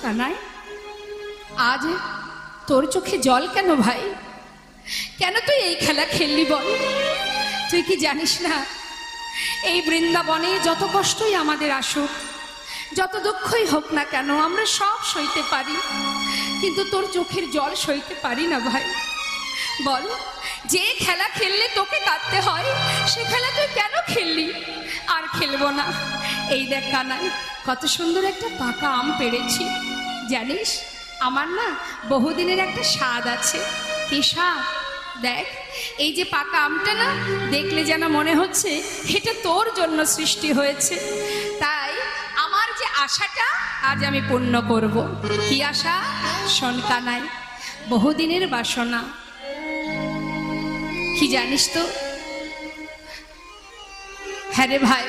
কানাই, আজ তোর চোখে জল কেন ভাই? কেন তুই এই খেলা খেললি বল? তুই কি জানিস না, এই বৃন্দাবনে যত কষ্টই আমাদের আসুক, যত দুঃখই হোক না কেন, আমরা সব সইতে পারি, কিন্তু তোর চোখের জল সইতে পারি না ভাই। বল, যে খেলা খেললে তোকে কাঁদতে হয়, সে খেলা তুই কেন খেললি? আর খেলবো না। এই দেখ কানাই, কত সুন্দর একটা পাকা আম পেড়েছি। জানিস, আমার না বহুদিনের একটা স্বাদ আছে। কি স্বাদ? দেখ, এই যে পাকা আমটা না, দেখলে যেন মনে হচ্ছে এটা তোর জন্য সৃষ্টি হয়েছে। তাই আমার যে আশাটা আজ আমি পূর্ণ করব। কি আশা? শোন কানাই, বহুদিনের বাসনা। কি জানিস তো? হ্যাঁ রে ভাই,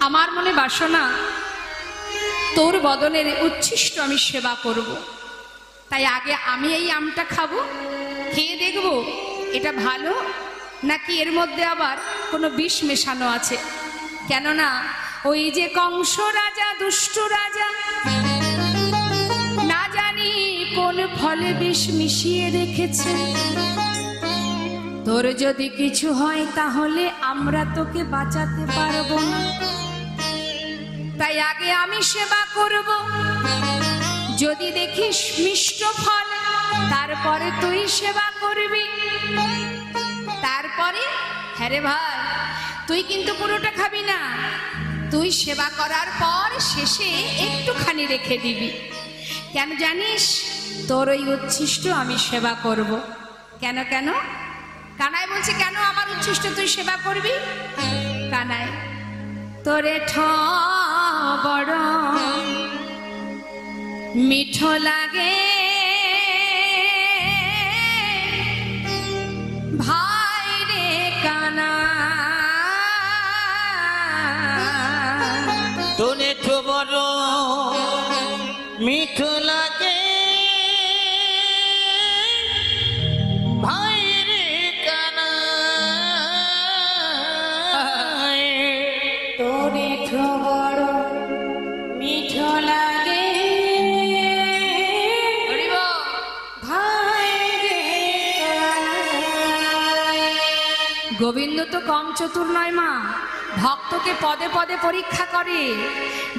আমার মনে বাসনা তোর বদনের উচ্ছিষ্ট আমি সেবা করব। তাই আগে আমি এই আমটা খাবো, খেয়ে দেখব এটা ভালো নাকি এর মধ্যে আবার কোনো বিষ মেশানো আছে। কেননা ওই যে কংস রাজা, দুষ্ট রাজা, না জানি কোন ফলে বিষ মিশিয়ে রেখেছে। তোর যদি কিছু হয় তাহলে আমরা তোকে বাঁচাতে পারবো না। তাই আগে আমি সেবা করব, যদি দেখিস মিষ্ট ফল তারপরে তুই সেবা করবি। তারপরে হ্যাঁ রে ভাই, তুই কিন্তু পুরোটা খাবি না, তুই সেবা করার পর শেষে একটুখানি রেখে দিবি। কেন জানিস? তোর ওই উচ্ছিষ্ট আমি সেবা করব। কেন কেন? কানাই বলছে, কেন আমার উচ্ছিষ্ট তুই সেবা করবি? কানাই, তোরে বড় মিঠো লাগে ভাই রে কানা, তোরে বড় মিঠো লাগে ভাই রে কানা, তোরে বড় মিঠো লাগে ভাই রে কানা। গোবিন্দ তো কম চতুর নয় মা, ভক্তকে পদে পদে পরীক্ষা করে।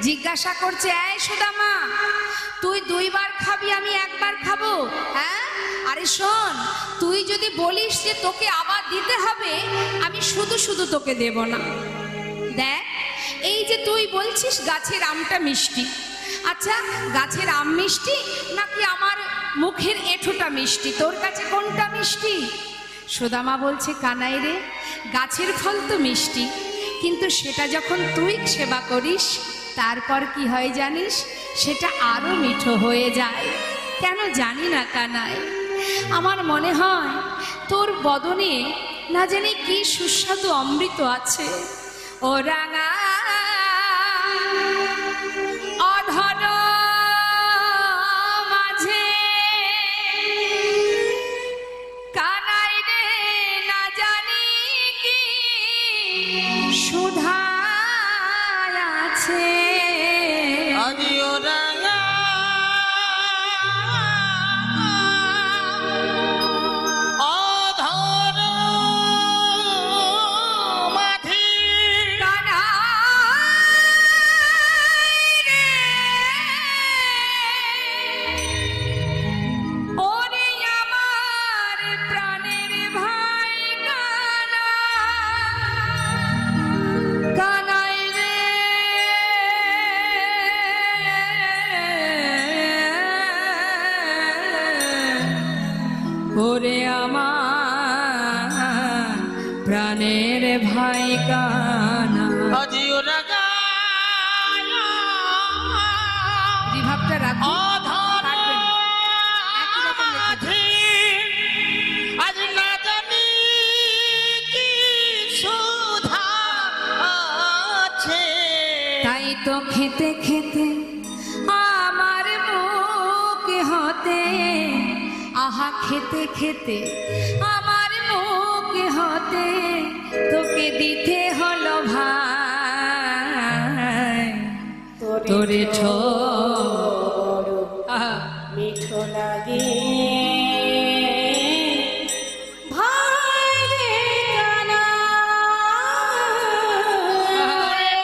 জিজ্ঞাসা করছে, এই সুদামা, তুই 2 বার খাবি, আমি 1 বার খাবো? হ্যাঁ, আরে শোন, তুই যদি বলিস যে তোকে আবার দিতে হবে, আমি শুধু শুধু তোকে দেব না। দেখ, এই যে তুই বলছিস গাছের আমটা মিষ্টি, আচ্ছা গাছের আম মিষ্টি নাকি আমার মুখের এঁঠোটা মিষ্টি? তোর কাছে কোনটা মিষ্টি? সুদামা বলছে, কানাই রে, গাছের ফল তো মিষ্টি, কিন্তু সেটা যখন তুই সেবা করিস তারপর কি হয় জানিস? সেটা আরো মিঠো হয়ে যায়। কেন জানি না কানাই, আমার মনে হয় তোর বদনে না জানি কি সুস্বাদু অমৃত আছে। ও রাঙা অধর মাঝে কানাই রে, না জানি কি সুধা আছে। আজিও রাঙা অধর মাঝে কানাই রে, ওরে আমার প্রাণের ভাই কানা, কানাই রে, ওরে আমার প্রাণের ভাই কানা। আজিও রাঙা বিভাবটা রাখো, অধর মাঝে আজ না জানি কি সুধা আছে। তাই তো খেতে খেতে আমার মুখ হতে, আহা খেতে খেতে আমার মুখ হতে তোকে দিতে হলো ভাই তোরে লাগে ভাই রে কানাই।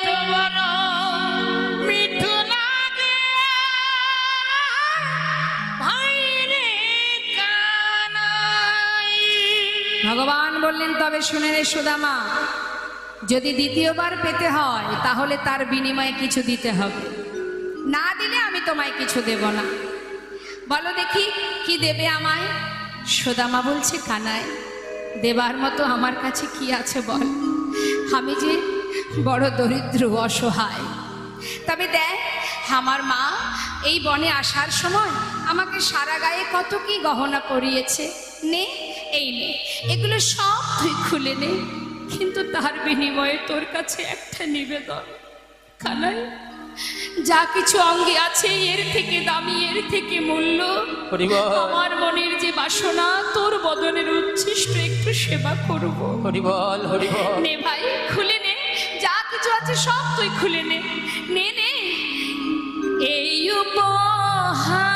তোমার মিঠু লাগে ভাই রে কানাই। ভগবান বললেন, তবে শুনে রে সুদামা, যদি দ্বিতীয়বার পেতে হয় তাহলে তার বিনিময়ে কিছু দিতে হবে, না দিলে আমি তোমায় কিছু দেব না। বলো দেখি কি দেবে আমায়? সুদামা বলছে, কানাই, দেবার মতো আমার কাছে কি আছে বল? আমি যে বড় দরিদ্র অসহায়। তবে দেখ, আমার মা এই বনে আসার সময় আমাকে সারা গায়ে কত কি গহনা পরিয়েছে, নে এই নে, এগুলো সব তুই খুলে নে, কিন্তু তার বিনিময়ে তোর কাছে একটা নিবেদন। কানাই, যা কিছু অঙ্গে আছে এর থেকে দামি, এর থেকে মূল্য আমার মনের যে বাসনা, তোর বদনের উচ্ছিষ্ট একটু সেবা করব। হরিবল হরিবল। নে ভাই, খুলে নে, যা কিছু আছে সব তুই খুলে নে, নে নে। এই উপহার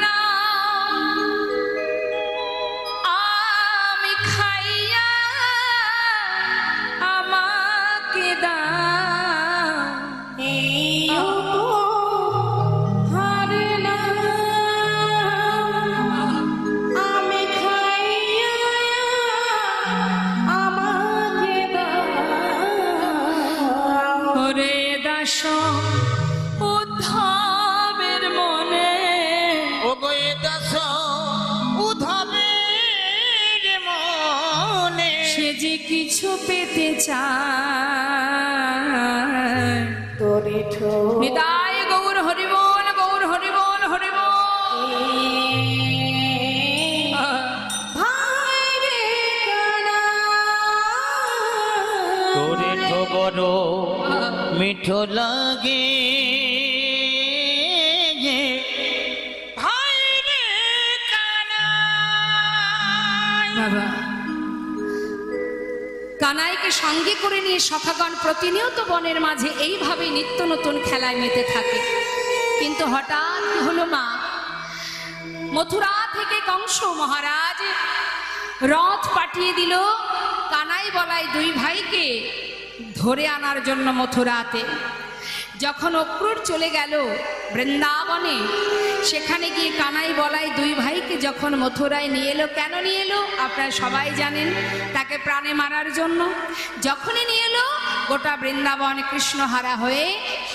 নাও আমি খাইয়া, আমাকে দাও। এই উপহার নাও আমি খাইয়া, আমাকে দাও। ওরে দাস উদ্ধবের মনে, ও গয়ে দাস উদ্ধবের মনে, সে যে কিছু পেতে চায়। তোরে ঠোঁট নিতাই গৌর হরিবল, গৌর হরিবল, হরিবল। ভাই রে কানাই। তোরে তো বড় মিঠো লাগে ভাই রে কানাই। বাবা, কানাইকে সঙ্গে করে নিয়ে সখাগণ প্রতিনিয়ত বনের মাঝে এইভাবে নিত্য নতুন খেলায় মেতে থাকে। কিন্তু হঠাৎ কি হলো মা? মথুরা থেকে কংস মহারাজ রথ পাঠিয়ে দিল কানাই বলাই দুই ভাইকে ধরে আনার জন্য মথুরাতে। যখন অক্রূর চলে গেল বৃন্দাবনে, সেখানে গিয়ে কানাই বলাই দুই ভাইকে যখন মথুরায় নিয়ে এলো, কেন নিয়ে এলো আপনারা সবাই জানেন, তাকে প্রাণে মারার জন্য। যখনই নিয়ে এলো, গোটা বৃন্দাবন কৃষ্ণহারা হয়ে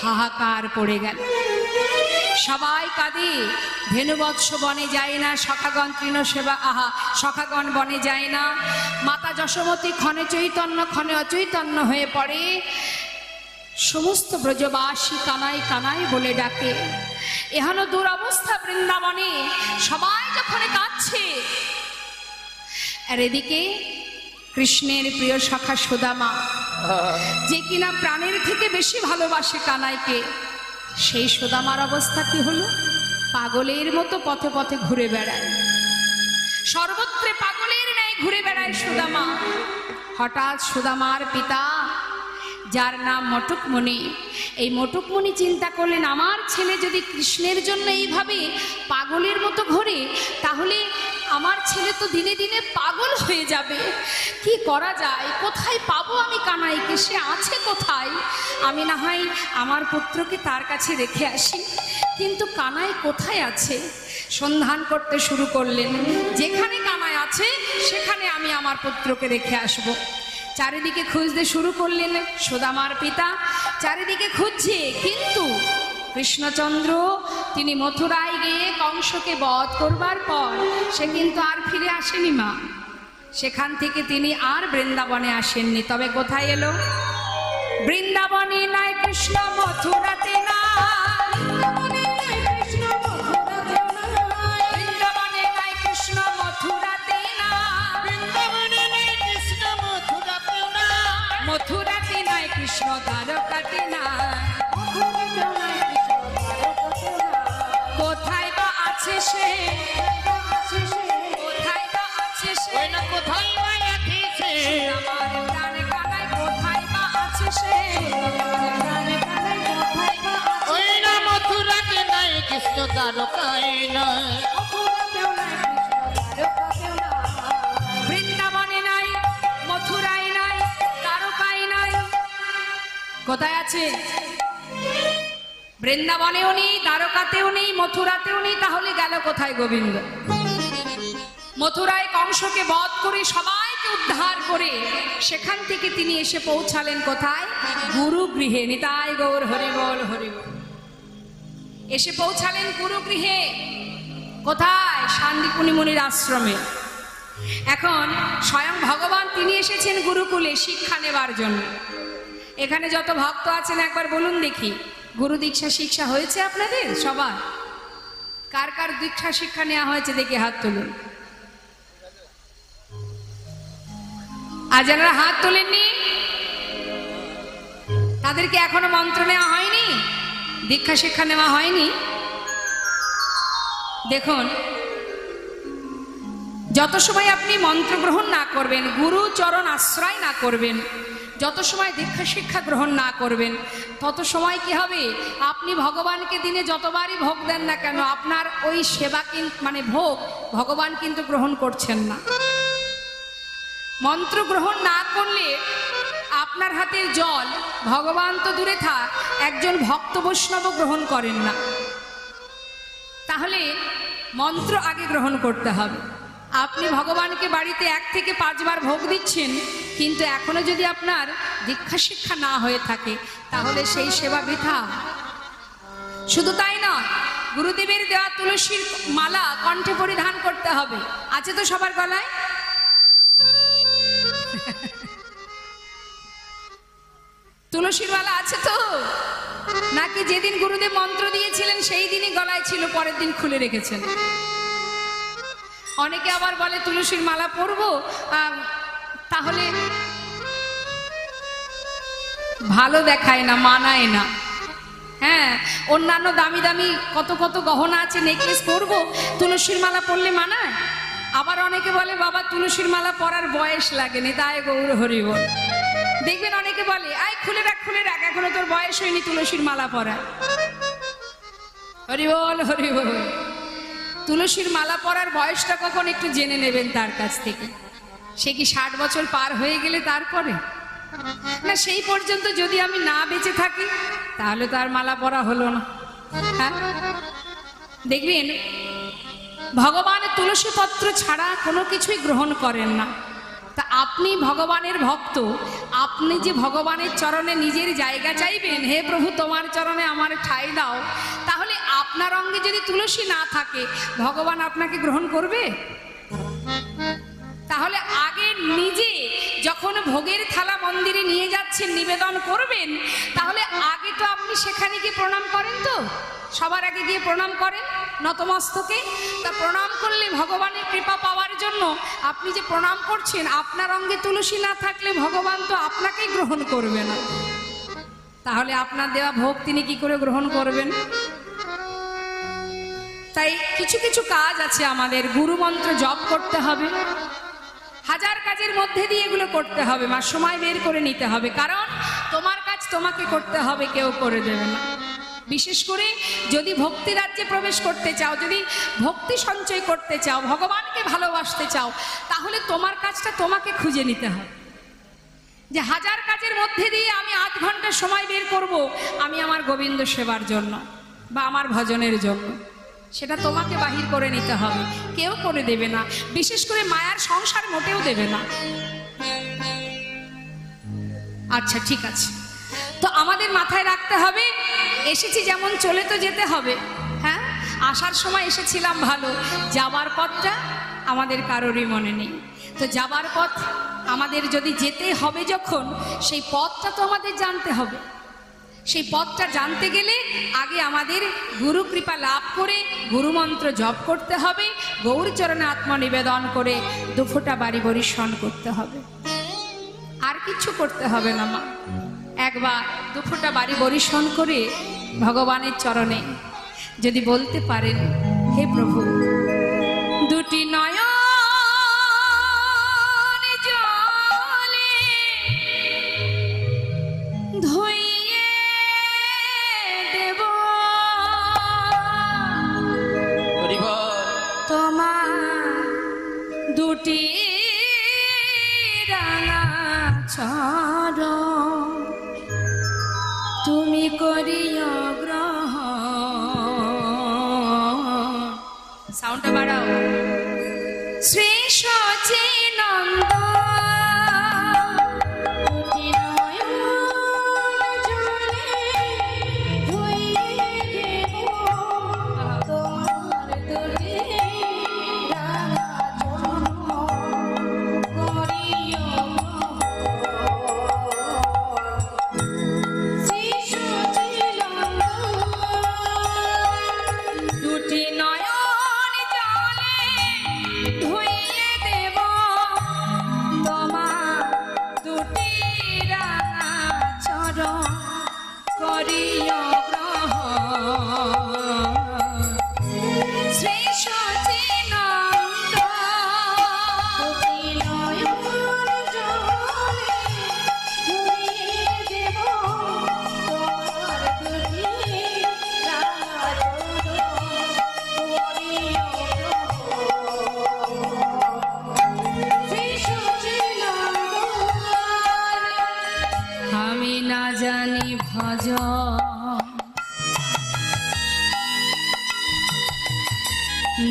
হাহাকার পড়ে গেল। সবাই কাঁদে, ধেনুবৎস বনে যায় না, সখাগণ তৃণ সেবা, আহা সখাগণ বনে যায় না। মাতা যশোমতী ক্ষণে চৈতন্য ক্ষণে অচৈতন্য হয়ে পড়ে। সমস্ত ব্রজবাসী কানাই কানাই বলে ডাকে। এহেন দুরবস্থা বৃন্দাবনে, সবাই যখন কাঁদছে, আর এদিকে কৃষ্ণের প্রিয় সখা সুদামা, যে কিনা প্রাণের থেকে বেশি ভালোবাসে কানাইকে, সেই সুদামার অবস্থা কি হলো? পাগলের মতো পথে পথে ঘুরে বেড়ায়, সর্বত্রে পাগলের ন্যায় ঘুরে বেড়ায় সুদামা। হঠাৎ সুদামার পিতা, যার নাম মটুকমণি, এই মটুকমণি চিন্তা করলেন, আমার ছেলে যদি কৃষ্ণের জন্য এইভাবে পাগলের মতো ঘোরে, তাহলে আমার ছেলে তো দিনে দিনে পাগল হয়ে যাবে। কি করা যায়? কোথায় পাবো আমি কানাইকে? সে আছে কোথায়? আমি না হয় আমার পুত্রকে তার কাছে রেখে আসি। কিন্তু কানাই কোথায় আছে? সন্ধান করতে শুরু করলেন। যেখানে কানাই আছে সেখানে আমি আমার পুত্রকে রেখে আসব। চারিদিকে খুঁজতে শুরু করলেন সুদামার পিতা, চারিদিকে খুঁজছে, কিন্তু কৃষ্ণচন্দ্র তিনি মথুরায় গিয়ে কংসকে বধ করবার পর সে কিন্তু আর ফিরে আসেনি মা। সেখান থেকে তিনি আর বৃন্দাবনে আসেননি। তবে কোথায় এলো? বৃন্দাবনে নাই কৃষ্ণ, মথুরাতে নাই। বৃন্দাবনে নাই কৃষ্ণ, মথুরাতে নাই। মথুরাতে নাই কৃষ্ণ, দ্বারকাতে নাই। কোথায় বা আছে সে? কোথায় বা আছে সে? কোথায় আমার প্রাণ কানাই কোথায় বা আছে সে? প্রাণ কানাই কোথায় বা আছে? ওই না মথুরাতে নাই কৃষ্ণ দ্বারকায় নাই, মথুরাতেও নাই কৃষ্ণ দ্বারকাতেও নাই। বৃন্দাবনে নাই, মথুরায় নাই, দ্বারকায় নাই। কোথায় আছে? বৃন্দাবনেও নেই, দ্বারকাতেও নেই, মথুরাতেও নেই। তাহলে গেল কোথায় গোবিন্দ? মথুরায় কংসকে বধ করে সবাইকে উদ্ধার করে সেখান থেকে তিনি এসে পৌঁছালেন কোথায়? গুরুগৃহে। নিতাই গৌর হরি বল, হরি বল। এসে পৌঁছালেন গুরুগৃহে। কোথায়? শান্তিপুনি মুনির আশ্রমে। এখন স্বয়ং ভগবান তিনি এসেছেন গুরুকুলে শিক্ষা নেবার জন্য। এখানে যত ভক্ত আছেন একবার বলুন দেখি, গুরু দীক্ষা শিক্ষা হয়েছে আপনাদের সবার? কার কার দীক্ষা শিক্ষা নেওয়া হয়েছে দেখি হাত তুলুন। আর যারা হাত তোলেননি তাদেরকে এখনো মন্ত্র নেওয়া হয়নি, দীক্ষা শিক্ষা নেওয়া হয়নি। দেখুন, যত সময় আপনি মন্ত্র গ্রহণ না করবেন, গুরু চরণ আশ্রয় না করবেন, যত সময় দীক্ষা শিক্ষা গ্রহণ না করবেন, তত সময় কি হবে? আপনি ভগবানকে দিনে যতবারই ভোগ দেন না কেন, আপনার ওই সেবা মানে ভোগ ভগবান কিন্তু গ্রহণ করছেন না। মন্ত্র গ্রহণ না করলে আপনার হাতের জল ভগবান তো দূরে থাক, একজন ভক্ত বৈষ্ণব গ্রহণ করেন না। তাহলে মন্ত্র আগে গ্রহণ করতে হবে। আপনি ভগবানকে বাড়িতে 1 থেকে 5 বার ভোগ দিচ্ছেন, কিন্তু এখনো যদি আপনার দীক্ষা শিক্ষা না হয়ে থাকে তাহলে সেই সেবা বৃথা। শুধু তাই নয়, গুরুদেবের দেওয়া তুলসীর মালা কণ্ঠে পরিধান করতে হবে। আছে তো সবার গলায়? তুলসীর মালা আছে তো? নাকি যেদিন গুরুদেব মন্ত্র দিয়েছিলেন সেই দিনই গলায় ছিল, পরের দিন খুলে রেখেছেন? অনেকে আবার বলে তুলসীর মালা পরবো, তাহলে ভালো দেখায় না, মানায় না। হ্যাঁ, অন্যান্য দামি দামি কত কত গহনা আছে, নেকলেস পরবো, তুলসীর মালা পরলে মানায়? আবার অনেকে বলে বাবা তুলসীর মালা পরার বয়স লাগেনি, তাই গৌর হরি বল। দেখবেন অনেকে বলে আয় খুলে রাখ, খুলে রাখ, এখনো তোর বয়স হয়নি তুলসীর মালা পরা। হরি বল, হরি বল। তুলসীর মালা পরার বয়সটা কখন একটু জেনে নেবেন তার কাছ থেকে। সে কি 60 বছর পার হয়ে গেলে তারপরে? না, সেই পর্যন্ত যদি আমি না বেঁচে থাকি তাহলে তো আর মালা পরা হলো না। হ্যাঁ, দেখবেন ভগবান তুলসী পত্র ছাড়া কোনো কিছুই গ্রহণ করেন না। তা আপনি ভগবানের ভক্ত, আপনি যে ভগবানের চরণে নিজের জায়গা চাইবেন, হে প্রভু তোমার চরণে আমার ঠাঁই দাও, তাহলে আপনার অঙ্গে যদি তুলসী না থাকে ভগবান আপনাকে গ্রহণ করবে? তাহলে আগে নিজে যখন ভোগের থালা মন্দিরে নিয়ে যাচ্ছেন, নিবেদন করবেন, তাহলে আগে তো আপনি সেখানে গিয়ে প্রণাম করেন। তো সবার আগে গিয়ে প্রণাম করেন নতমস্তকে। তা প্রণাম করলে ভগবানের কৃপা পাওয়ার জন্য আপনি যে প্রণাম করছেন, আপনার অঙ্গে তুলসী না থাকলে ভগবান তো আপনাকেই গ্রহণ করবে না। তাহলে আপনার দেওয়া ভোগ তিনি কি করে গ্রহণ করবেন? তাই কিছু কিছু কাজ আছে আমাদের, গুরু মন্ত্র জপ করতে হবে, হাজার কাজের মধ্যে দিয়ে এগুলো করতে হবে, মা সময় বের করে নিতে হবে। কারণ তোমার কাজ তোমাকে করতে হবে, কেউ করে দেবে না। বিশেষ করে যদি ভক্তি রাজ্যে প্রবেশ করতে চাও, যদি ভক্তি সঞ্চয় করতে চাও, ভগবানকে ভালোবাসতে চাও, তাহলে তোমার কাজটা তোমাকে খুঁজে নিতে হবে। যে হাজার কাজের মধ্যে দিয়ে আমি 8 ঘন্টা সময় বের করব আমি আমার গোবিন্দ সেবার জন্য বা আমার ভজনের জন্য, সেটা তোমাকে বাহির করে নিতে হবে, কেউ করে দেবে না। বিশেষ করে মায়ার সংসার মোটেও দেবে না। আচ্ছা, ঠিক আছে। তো আমাদের মাথায় রাখতে হবে, এসেছি যেমন চলে তো যেতে হবে। হ্যাঁ, আসার সময় এসেছিলাম ভালো, যাবার পথটা আমাদের কারোরই মনে নেই। তো যাবার পথ আমাদের যদি যেতে হবে, যখন সেই পথটা তো আমাদের জানতে হবে। সেই পথটা জানতে গেলে আগে আমাদের গুরু কৃপা লাভ করে গুরুমন্ত্র জপ করতে হবে, গৌরচরণে আত্মনিবেদন করে 2 ফোঁটা বাড়ি বরিশন করতে হবে। আর কিছু করতে হবে না মা, একবার 2 ফোঁটা বাড়ি বরিশন করে ভগবানের চরণে যদি বলতে পারেন, হে প্রভু, 2টি নয়ন জলে ধুইয়ে দেব চর তুমি করিও গ্রহণ। সাউন্ডটা বাড়াও। শ্রী সচিনন্দ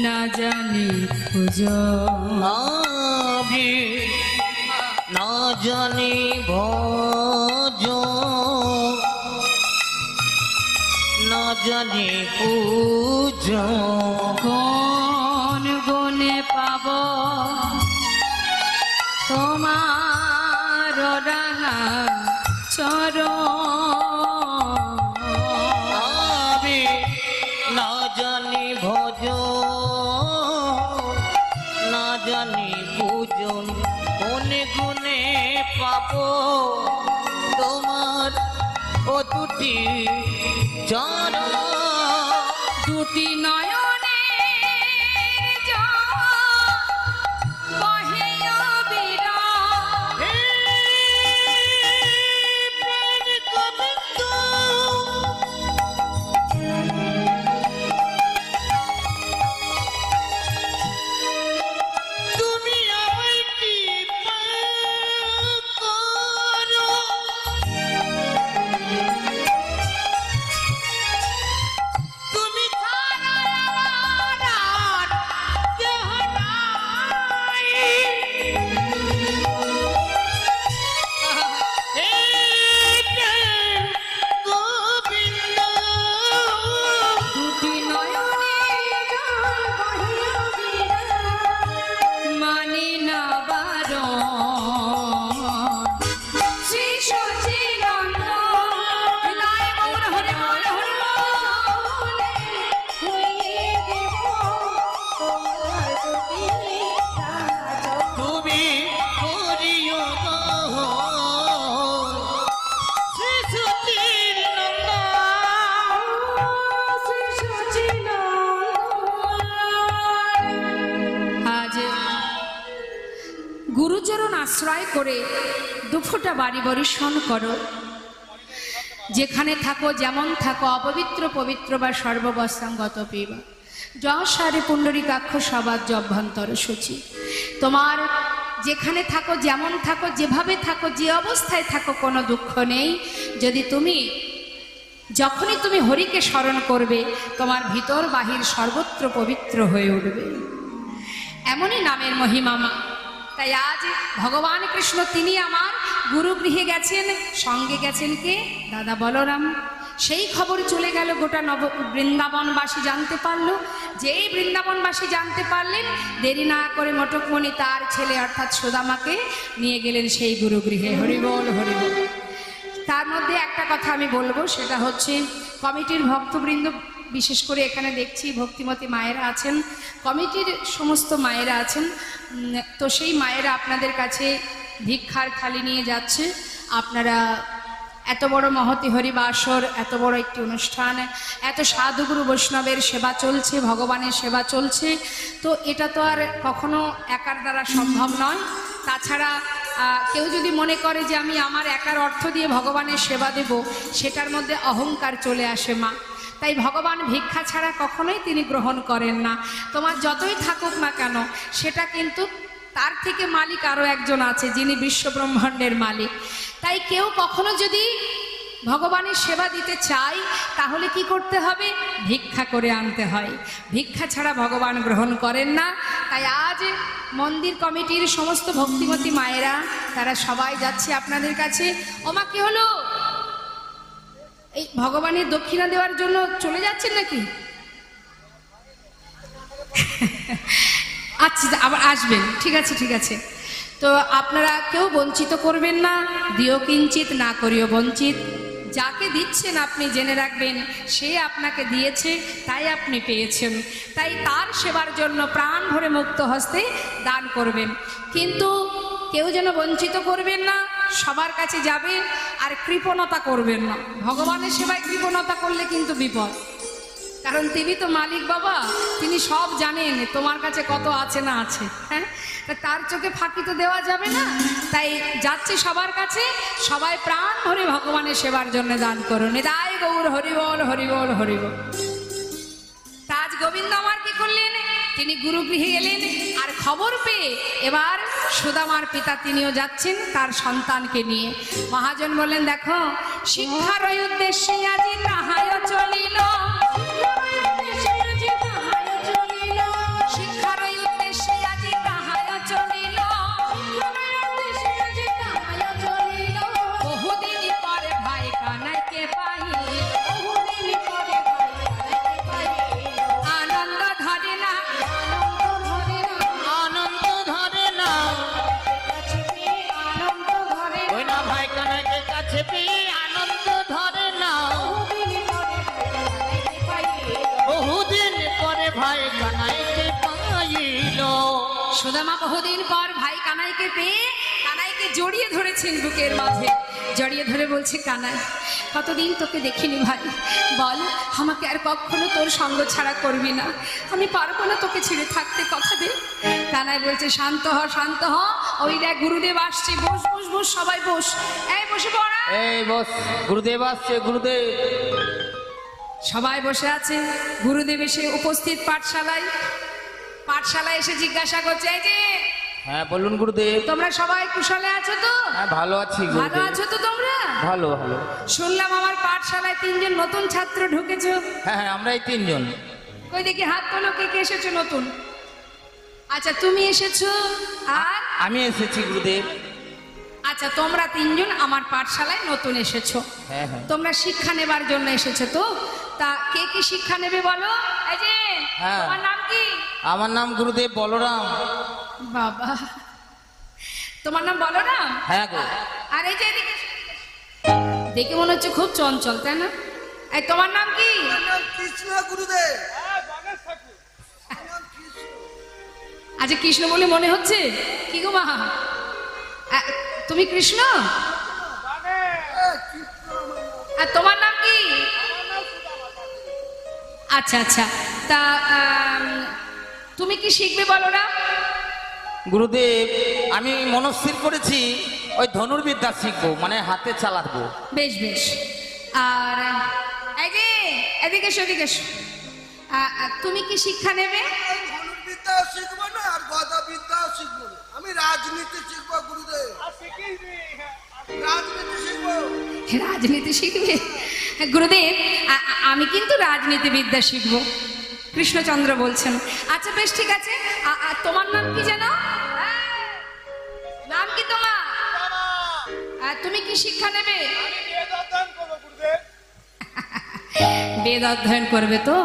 না জানি খুঁজো আমি না জানি ভজ না জানি পুজো কোন গুণে পাব তোমার রাঙা চরণ। আমি না জানি ভজ না জানি পূজন কোন গুণে পাবো তোমার ও দুটি চরণ। দুটি নয়নের জল বহে অবিরাম। হে প্রাণ গোবিন্দ তুমি আমায় কৃপা করো। তুমি ছাড়া আমার আর কেহ নাই। হে প্রাণ গোবিন্দ দুটি নয়নের জল বহে অবিরাম। মানি না বারণ। শ্রী সচিনন্দ হৃদয় মৌন হরে বল হরে বল। তুমি করিও গ্রহণ। শ্রী সতীর আজ গুরুচরণ আশ্রয় করে দুফোঁটা বাড়ি বরিশন করো। যেখানে থাকো যেমন থাকো অপবিত্র পবিত্র বা সর্ববস্থাঙ্গত পিবা যশারে পুণ্ডরীকাক্ষ সবাজ্য অভ্যন্তর সূচি। তোমার যেখানে থাকো যেমন থাকো যেভাবে থাকো যে অবস্থায় থাকো কোনো দুঃখ নেই। যদি তুমি যখনই তুমি হরিকে স্মরণ করবে তোমার ভিতর বাহির সর্বত্র পবিত্র হয়ে উঠবে। এমনই নামের মহিমা মা। তাই আজ ভগবান কৃষ্ণ তিনি আমার গুরুগৃহে গেছেন, সঙ্গে গেছেন কে? দাদা বলরাম। সেই খবর চলে গেল গোটা বৃন্দাবনবাসী জানতে পারলো। যেই বৃন্দাবনবাসী জানতে পারলেন দেরি না করে মটকমণি তার ছেলে অর্থাৎ সুদামাকে নিয়ে গেলেন সেই গুরুগৃহে। হরিবোল হরিবোল। তার মধ্যে একটা কথা আমি বলবো, সেটা হচ্ছে কমিটির ভক্তবৃন্দ, বিশেষ করে এখানে দেখছি ভক্তিমতী মায়েরা আছেন, কমিটির সমস্ত মায়েরা আছেন। তো সেই মায়েরা আপনাদের কাছে ভিক্ষার থালি নিয়ে যাচ্ছে। আপনারা এত বড় মহতি হরিবাসর, এত বড় একটি অনুষ্ঠান, এত সাধুগুরু বৈষ্ণবের সেবা চলছে, ভগবানের সেবা চলছে, তো এটা তো আর কখনো একার দ্বারা সম্ভব নয়। তাছাড়া কেউ যদি মনে করে যে আমি আমার একার অর্থ দিয়ে ভগবানের সেবা দেব, সেটার মধ্যে অহংকার চলে আসে মা। তাই ভগবান ভিক্ষা ছাড়া কখনোই তিনি গ্রহণ করেন না। তোমার যতই থাকুক না কেন সেটা কিন্তু তার থেকে মালিক আরো একজন আছে, যিনি বিশ্ব ব্রহ্মাণ্ডের মালিক। তাই কেউ কখনো যদি ভগবানের সেবা দিতে চাই, তাহলে কি করতে হবে? ভিক্ষা করে আনতে হয়। ভিক্ষা ছাড়া ভগবান গ্রহণ করেন না। তাই আজ মন্দির কমিটির সমস্ত ভক্তিমতী মায়েরা, তারা সবাই যাচ্ছে আপনাদের কাছে। ওমা, কি হলো? এই ভগবানের দক্ষিণা দেওয়ার জন্য চলে যাচ্ছেন নাকি? আচ্ছা, আবার আসবেন। ঠিক আছে, ঠিক আছে। তো আপনারা কেউ বঞ্চিত করবেন না। দিও কিঞ্চিত, না করিও বঞ্চিত। যাকে দিচ্ছেন আপনি জেনে রাখবেন, সে আপনাকে দিয়েছে, তাই আপনি পেয়েছেন। তাই তার সেবার জন্য প্রাণ ভরে মুক্ত হস্তে দান করবেন। কিন্তু কেউ যেন বঞ্চিত করবেন না, সবার কাছে যাবেন, আর কৃপণতা করবেন না। ভগবানের সেবায় কৃপণতা করলে কিন্তু বিপদ। কারণ তিনি তো মালিক বাবা, তিনি সব জানেন তোমার কাছে কত আছে না আছে। হ্যাঁ, তার চোখে ফাঁকি তো দেওয়া যাবে না। তাই যাচ্ছে সবার কাছে, সবাই প্রাণ ভরে ভগবানের সেবার জন্য দান করুন। নিতাই গৌর হরিবল, হরিবল, হরিবল। তাজ গোবিন্দ আমার কি করলেন? তিনি গুরুগৃহে এলেন, আর খবর পেয়ে এবার সুদামার পিতা তিনিও যাচ্ছেন তার সন্তানকে নিয়ে। মহাজন বললেন, দেখো, শিক্ষার ওই উদ্দেশ্যে আজি তাহায় চলিল, শিক্ষার ওই উদ্দেশ্যে আজি তাহায় চলিল, বহুদিন পরে ভাই কানাইকে পাই, আনন্দ ধরে না, আনন্দ ধরে না, ওই না ভাই কানাইকে কাছে পেয়ে আনন্দ ধরে না, বহুদিন পরে ভাই কানাইকে পাইল। সুদামা বহুদিন পর ভাই কানাইকে পেয়ে কানাইকে জড়িয়ে ধরেছেন বুকের মাঝে। জড়িয়ে ধরে বলছে, কানাই, কতদিন তোকে দেখিনি ভাই, বল আমাকে আর কখনো তোর সঙ্গ ছাড়া করবি না। আমি পারবো না তোকে ছেড়ে থাকতে, কথা দে। কানাই বলছে, শান্ত হ, শান্ত হ। ওই দেখ গুরুদেব আসছে, বস বস বস, সবাই বস। এই বসে পড়া, এই বস, গুরুদেব আসছে, গুরুদেব। সবাই বসে আছে। গুরুদেব এসে উপস্থিত পাঠশালায়। পাঠশালায় এসে জিজ্ঞাসা করছে, এই যে হ্যাঁ বলুন গুরুদেব। তোমরা সবাই কুশলে আছো তো? হ্যাঁ ভালো আছি ভালো গুরুদেব। আছো তো তোমরা? ভালো ভালো। শুনলাম আমার পাঠশালায় 3 জন নতুন ছাত্র ঢুকেছো। হ্যাঁ হ্যাঁ, আমরা এই 3 জন। কই দেখি হাত তোলো, কে কে এসেছো নতুন? আচ্ছা, তুমি এসেছো, আর আমি এসেছি গুরুদেব। আচ্ছা, তোমরা 3 জন আমার পাঠশালায় নতুন এসেছো। হ্যাঁ হ্যাঁ। তোমরা শিক্ষা নেবার জন্য এসেছো তো? তা কে কি শিক্ষা নেবে বলো? এই যে, হ্যাঁ। তোমার নাম কি? আমার নাম গুরুদেব বলরাম। বাবা, তোমার নাম বলরাম? হ্যাঁ গো। আর এই যে এদিকে দেখে মনে হচ্ছে খুব চঞ্চল, তাই না? এই তোমার নাম কি? কৃষ্ণ গুরুদেব। আচ্ছা, কৃষ্ণ বলে মনে হচ্ছে। কি গো মা, তুমি কৃষ্ণ? আর তোমার নাম কি? আচ্ছা আচ্ছা, তা তুমি কি শিখবে বলো না? গুরুদেব, আমি মনস্থির করেছি ওই ধনুর্বিদ্যা শিখবো, মানে হাতে চালাবো। বেশ বেশ। আর এই যে এদিকে এসো, এদিকে এসো। তুমি কি শিক্ষা নেবে? ধনুর্বিদ্যা শিখবো না, আর গদা বিদ্যা শিখবো না, আমি রাজনীতি শিখবো গুরুদেব। রাজনীতি শিখবো। রাজনীতি শিখবে? গুরুদেব, আমি কিন্তু রাজনীতিবিদ্যা শিখবো, কৃষ্ণচন্দ্র বলছেন। আচ্ছা বেশ, ঠিক আছে। তোমার নাম কি জানো? নাম কি তোমার? তুমি কি শিক্ষা নেবে? বেদ অধ্যয়ন করবে তো?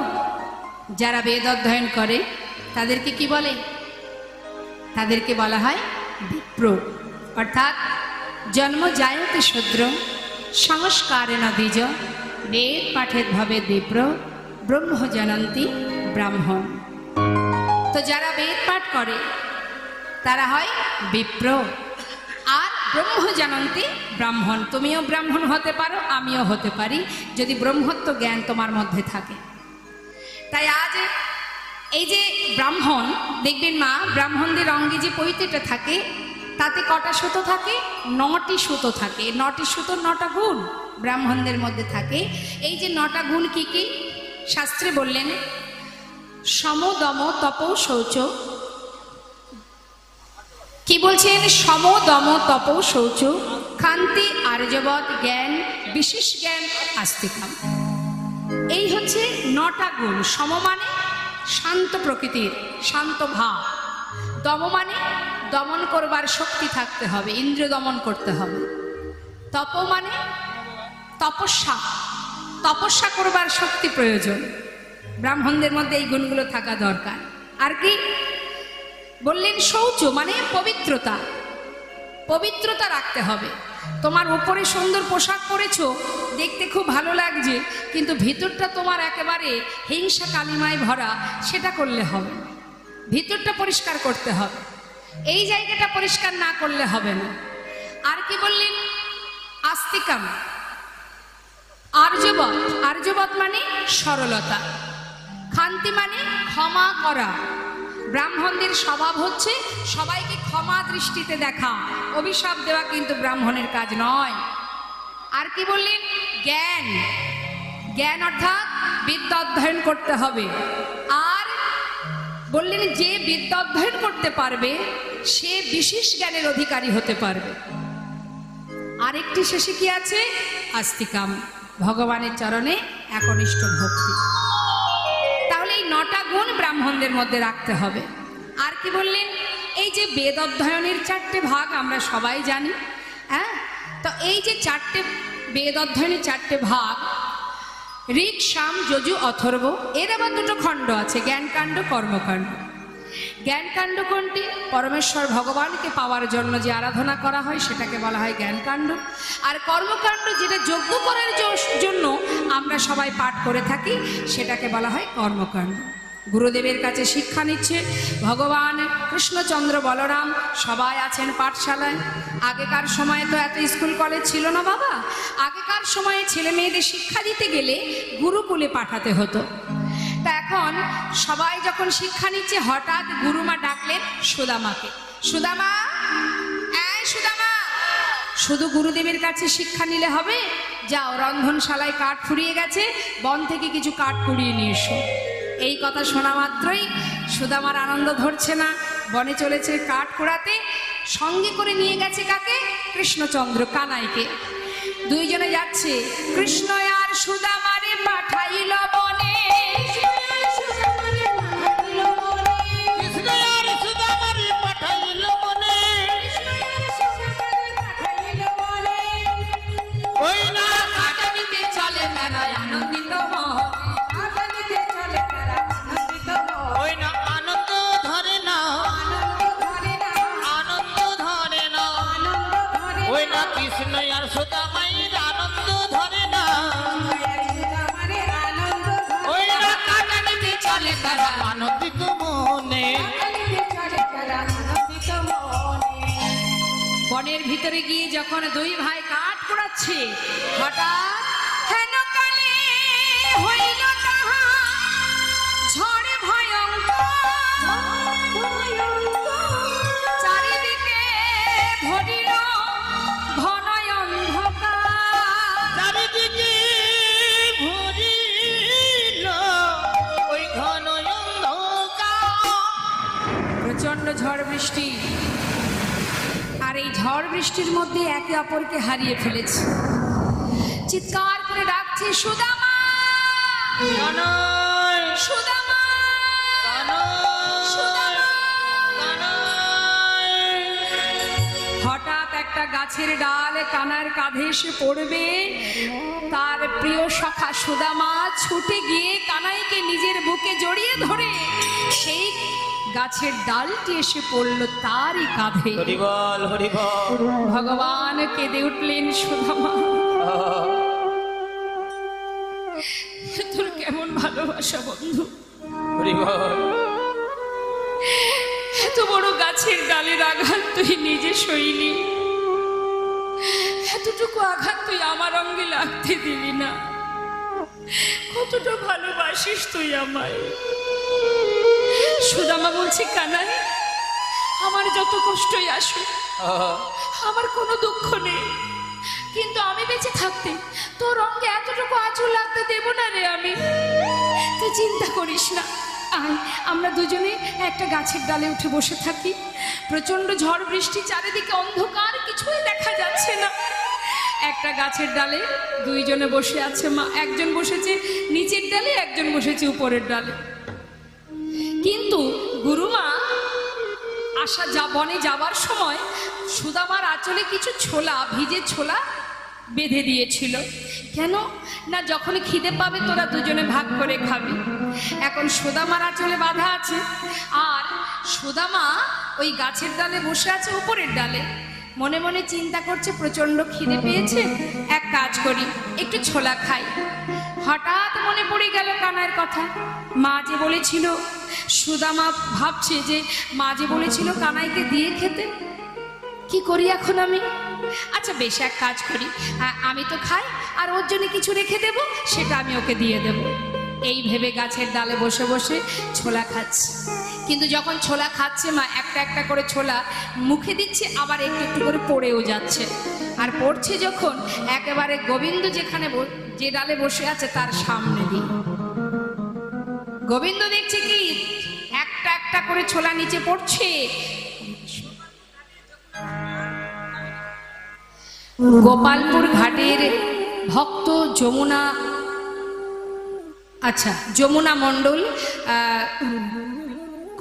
যারা বেদ অধ্যয়ন করে তাদেরকে কি বলে? তাদেরকে বলা হয় বিপ্র। অর্থাৎ জন্ম জায়তে শূদ্র, সংস্কারেণ দ্বিজ, বেদ পাঠের ভবে বিপ্র, ব্রহ্ম জানন্তি ব্রাহ্মণ। তো যারা বেদ পাঠ করে তারা হয় বিপ্র, আর ব্রহ্ম জানন্তি ব্রাহ্মণ। তুমিও ব্রাহ্মণ হতে পারো, আমিও হতে পারি, যদি ব্রহ্মত্ব জ্ঞান তোমার মধ্যে থাকে। তাই আজ এই যে ব্রাহ্মণ, দেখবেন মা, ব্রাহ্মণদের অঙ্গে যে পৈতেটা থাকে তাতে কটা সুতো থাকে? 9টি সুতো থাকে। 9টি সুতো 9টা গুণ ব্রাহ্মণদের মধ্যে থাকে। এই যে 9টা গুণ কি কি? শাস্ত্রে বললেন, সম দম তপ শৌচ, কি বলছেন? সম দম তপ শৌচ ক্ষান্তি আর্যবৎ জ্ঞান বিশেষ জ্ঞান আস্তিকাম। এই হচ্ছে 9টা গুণ। সম মানে শান্ত প্রকৃতির, শান্ত ভাব। দম মানে দমন করবার শক্তি থাকতে হবে, ইন্দ্রিয় দমন করতে হবে। তপ মানে তপস্যা, তপস্যা করবার শক্তি প্রয়োজন। ব্রাহ্মণদের মধ্যে এই গুণগুলো থাকা দরকার। আর কি বললেন? শৌচ মানে পবিত্রতা, পবিত্রতা রাখতে হবে। তোমার উপরে সুন্দর পোশাক পরেছো, দেখতে খুব ভালো লাগছে, কিন্তু ভিতরটা তোমার একেবারে হিংসা কালিমায় ভরা, সেটা করলে হবে। ভিতরটা পরিষ্কার করতে হবে, এই জায়গাটা পরিষ্কার না করলে হবে না। আর কি বললেন? আস্তিকাম, আর্যবৎ, আর্যবৎ মানে সরলতা। ক্ষান্তি মানে ক্ষমা করা। ব্রাহ্মণদের স্বভাব হচ্ছে সবাইকে ক্ষমা দৃষ্টিতে দেখা, অভিশাপ দেওয়া কিন্তু ব্রাহ্মণের কাজ নয়। আর কি বললেন? জ্ঞান, জ্ঞান অর্থাৎ বিদ্যা অধ্যয়ন করতে হবে। আর বললেন যে বিদ্যা অধ্যয়ন করতে পারবে সে বিশেষ জ্ঞানের অধিকারী হতে পারবে। আরেকটি শেষে কি আছে? আস্তিকাম, ভগবানের চরণে একনিষ্ঠ ভক্তি। তাহলে এই 9টা গুণ ব্রাহ্মণদের মধ্যে রাখতে হবে। আর কি বললেন? এই যে বেদ অধ্যয়নের 4টে ভাগ আমরা সবাই জানি, হ্যাঁ? তো এই যে 4টে বেদ অধ্যয়নের 4টে ভাগ, ঋক সাম যজু অথর্ব, এর আবার 2টো খণ্ড আছে, জ্ঞানকাণ্ড কর্মকাণ্ড। জ্ঞানকাণ্ড কোনটি? পরমেশ্বর ভগবানকে পাওয়ার জন্য যে আরাধনা করা হয় সেটাকে বলা হয় জ্ঞানকাণ্ড। আর কর্মকাণ্ড যেটা যজ্ঞ করার জন্য আমরা সবাই পাঠ করে থাকি সেটাকে বলা হয় কর্মকাণ্ড। গুরুদেবের কাছে শিক্ষা নিচ্ছে ভগবান কৃষ্ণচন্দ্র বলরাম, সবাই আছেন পাঠশালায়। আগেকার সময়ে তো এত স্কুল কলেজ ছিল না বাবা। আগেকার সময়ে ছেলে মেয়েদের শিক্ষা দিতে গেলে গুরুকুলে পাঠাতে হতো। তা এখন সবাই যখন শিক্ষা নিচ্ছে, হঠাৎ গুরুমা ডাকলেন সুদামাকে, সুদামা, এই সুদামা, শুধু গুরুদেবের কাছে শিক্ষা নিলে হবে? যাও, রন্ধনশালায় কাঠ ফুরিয়ে গেছে, বন থেকে কিছু কাঠ কুড়িয়ে নিয়ে এসো। এই কথা শোনা মাত্রই সুদামার আনন্দ ধরছে না, বনে চলেছে কাঠ কুড়াতে। সঙ্গে করে নিয়ে গেছে কাকে? কৃষ্ণচন্দ্র, কানাইকে। দুইজনে যাচ্ছে। কৃষ্ণ আর সুদামারে পাঠাইল বনে, ওই না কাটানিতে চলে মেলায় আনন্দিত মন, কাটানিতে চলে মেলায় আনন্দিত মন। ওই না আনন্দ ধরে না, আনন্দ ধরে না, ওই না কৃষ্ণ আর সুদামাইর আনন্দ ধরে না, ওই না কাটানিতে চলে মেলায় আনন্দিত মনে। বনের ভিতরে গিয়ে যখন দুই ভাই কাঠ কুড়াচ্ছে, হঠাৎ হেন কালে হইল তাহা ঝড়ে ভয়ঙ্কর, চারিদিকে ভরিল ঘন অন্ধকার, চারিদিকে ভরিল ওই ঘন অন্ধকার। প্রচন্ড ঝড় বৃষ্টি। আর এই ঝড় বৃষ্টির মধ্যে একে অপরকে হারিয়ে ফেলেছে। চিৎকার করে ডাকছে, সুদামা, সুদামা, সুদামা। হঠাৎ একটা গাছের ডাল কানার কাঁধে এসে পড়বে। তার প্রিয় সখা সুদামা ছুটে গিয়ে কানাইকে নিজের বুকে জড়িয়ে ধরে সেই গাছের ডালটি এসে পড়ল তারই কাঁধে। হরিবল হরিবল। ভগবান কেঁদে উঠলেন, সুদামা, তোর কেমন ভালোবাসা বন্ধু, হরিবল। এত বড় গাছের ডালের আঘাত তুই নিজে সইলি, এতটুকু আঘাত তুই আমার অঙ্গে লাগতে দিলি না। কতটা ভালোবাসিস তুই আমায়। সুদামা বলছে, কানাই, আমার যত কষ্টই আসুক, আমার কোনো দুঃখ নেই, কিন্তু আমি বেঁচে থাকতে তোর অঙ্গে এতটুকু আঁচল লাগতে দেব না রে আমি। তুই চিন্তা করিস না, আয় আমরা দুজনে একটা গাছের ডালে উঠে বসে থাকি, প্রচন্ড ঝড় বৃষ্টি, চারিদিকে অন্ধকার, কিছুই দেখা যাচ্ছে না। একটা গাছের ডালে দুইজনে বসে আছে মা, একজন বসেছে নিচের ডালে, একজন বসেছে উপরের ডালে। কিন্তু গুরুমা বনে যাবার সময় সুদামার আঁচলে কিছু ছোলা, ভিজে ছোলা বেঁধে দিয়েছিল। কেন না, যখন খিদে পাবে তোরা দুজনে ভাগ করে খাবি। এখন সুদামার আঁচলে বাঁধা আছে, আর সুদামা ওই গাছের ডালে বসে আছে উপরের ডালে। মনে মনে চিন্তা করছে প্রচন্ড খিদে পেয়েছে, এক কাজ করি একটু ছোলা খাই। হঠাৎ মনে পড়ে গেল কানাইয়ের কথা। মা যে বলেছিল, সুদামা ভাবছে যে মা যে বলেছিল কানাইকে দিয়ে খেতে, কি করি এখন আমি? আচ্ছা বেশ, এক কাজ করি, আমি তো খাই, আর ওর জন্য কিছু রেখে দেব, সেটা আমি ওকে দিয়ে দেব। এই ভেবে গাছের ডালে বসে বসে ছোলা খাচ্ছে। কিন্তু যখন ছোলা খাচ্ছে মা একটা একটা করে ছোলা মুখে দিচ্ছে, আবার একটু একটু করে পড়েও যাচ্ছে। আর পড়ছে যখন, একেবারে গোবিন্দ যেখানে যে ডালে বসে আছে তার সামনে দিয়ে গোবিন্দ দেখছে কি একটা একটা করে ছোলা নিচে পড়ছে। গোপালপুর ঘাটের ভক্ত যমুনা, আচ্ছা যমুনা মণ্ডল